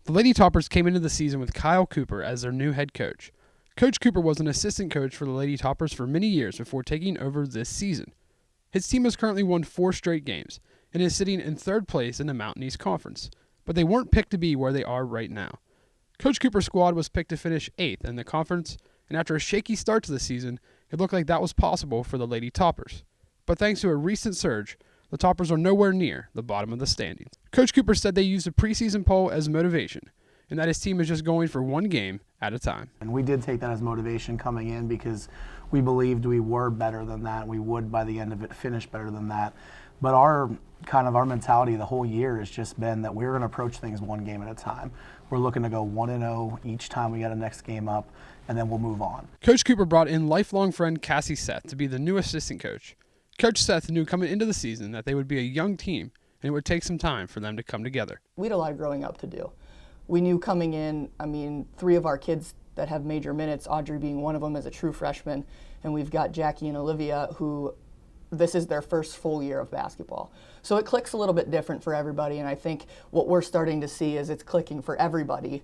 The Lady Toppers came into the season with Kyle Cooper as their new head coach. Coach Cooper was an assistant coach for the Lady Toppers for many years before taking over this season. His team has currently won 4 straight games and is sitting in 3rd place in the Mountain East Conference, but they weren't picked to be where they are right now. Coach Cooper's squad was picked to finish 8th in the conference, and after a shaky start to the season, it looked like that was possible for the Lady Toppers. But thanks to a recent surge, the Toppers are nowhere near the bottom of the standings. Coach Cooper said they used a preseason poll as motivation, and that his team is just going for one game at a time. And we did take that as motivation coming in because we believed we were better than that. We would, by the end of it, finish better than that. But our mentality the whole year has just been that we're going to approach things one game at a time. We're looking to go 1-0 each time we get a next game up, and then we'll move on. Coach Cooper brought in lifelong friend Cassie Seth to be the new assistant coach. Coach Seth knew coming into the season that they would be a young team, and it would take some time for them to come together. We had a lot of growing up to do. We knew coming in, 3 of our kids that have major minutes, Audrey being one of them as a true freshman, and we've got Jackie and Olivia who this is their first full year of basketball. So it clicks a little bit different for everybody, and I think what we're starting to see is it's clicking for everybody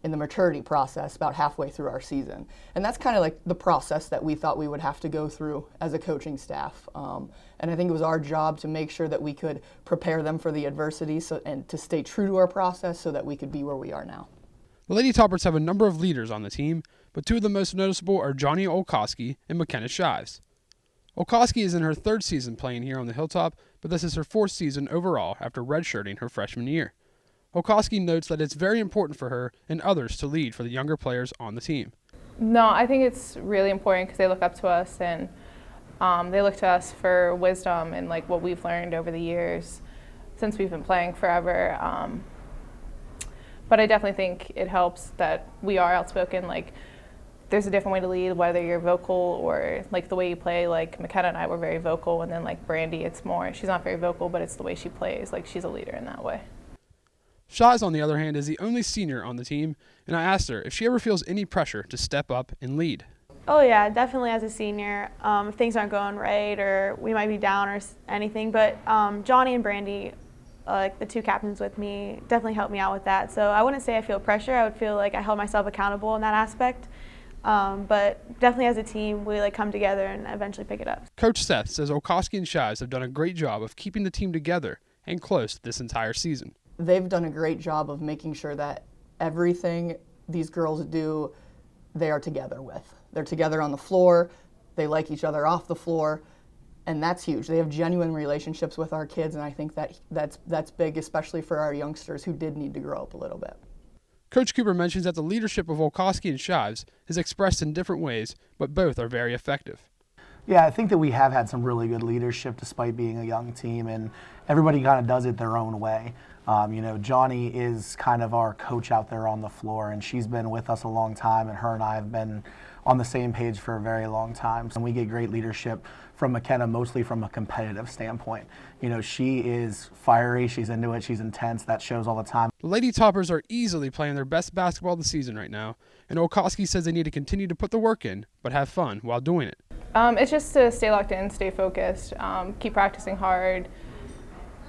in the maturity process about halfway through our season. And that's kind of like the process that we thought we would have to go through as a coaching staff. And I think it was our job to make sure that we could prepare them for the adversity and to stay true to our process so that we could be where we are now. The Lady Toppers have a number of leaders on the team, but 2 of the most noticeable are Johnny Olkowski and McKenna Shives. Olkowski is in her 3rd season playing here on the Hilltop, but this is her 4th season overall after redshirting her freshman year. Olkowski notes that it's very important for her and others to lead for the younger players on the team. No, I think it's really important because they look up to us and they look to us for wisdom and like what we've learned over the years since we've been playing forever. But I definitely think it helps that we are outspoken. Like, there's a different way to lead, whether you're vocal or like the way you play. Like McKenna and I were very vocal, and then like Brandy, it's more, she's not very vocal, but it's the way she plays. Like, she's a leader in that way. Shives, on the other hand, is the only senior on the team, and I asked her if she ever feels any pressure to step up and lead. Oh yeah, definitely as a senior. If things aren't going right or we might be down or anything, but Johnny and Brandy, like the 2 captains with me, definitely helped me out with that. So I wouldn't say I feel pressure. I would feel like I held myself accountable in that aspect. But definitely as a team, we like come together and eventually pick it up. Coach Seth says Olkowski and Shives have done a great job of keeping the team together and close this entire season. They've done a great job of making sure that everything these girls do, they are together with. They're together on the floor, they like each other off the floor, and that's huge. They have genuine relationships with our kids, and I think that's big, especially for our youngsters who did need to grow up a little bit. Coach Cooper mentions that the leadership of Olkowski and Shives is expressed in different ways, but both are very effective. Yeah, I think that we have had some really good leadership despite being a young team, and everybody kind of does it their own way. Johnny is kind of our coach out there on the floor, and she's been with us a long time, and her and I have been on the same page for a very long time. And we get great leadership from McKenna, mostly from a competitive standpoint. She is fiery, she's into it, she's intense, that shows all the time. The Lady Toppers are easily playing their best basketball of the season right now, and Olkowski says they need to continue to put the work in, but have fun while doing it. It's just to stay locked in, stay focused, keep practicing hard,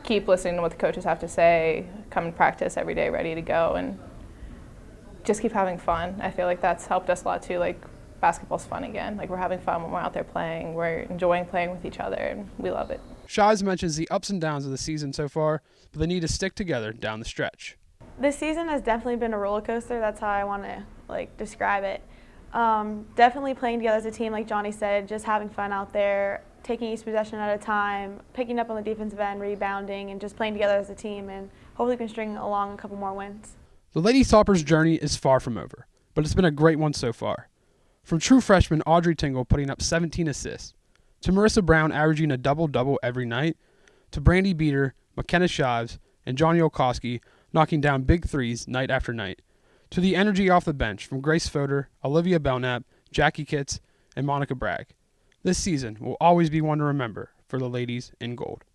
keep listening to what the coaches have to say, come and practice every day ready to go, and just keep having fun. I feel like that's helped us a lot too. Like, basketball's fun again. Like, we're having fun when we're out there playing. We're enjoying playing with each other, and we love it. Shives mentions the ups and downs of the season so far, but they need to stick together down the stretch. This season has definitely been a roller coaster. That's how I want to describe it. Definitely playing together as a team, like Johnny said, just having fun out there, taking each possession at a time, picking up on the defensive end, rebounding, and just playing together as a team, and hopefully we can string along a couple more wins. The Lady Toppers' journey is far from over, but it's been a great one so far. From true freshman Audrey Tingle putting up 17 assists, to Marissa Brown averaging a double-double every night, to Brandy Beater, McKenna Shives, and Johnny Olkowski knocking down big threes night after night, to the energy off the bench from Grace Fodor, Olivia Belknap, Jackie Kitts, and Monica Bragg. This season will always be one to remember for the ladies in gold.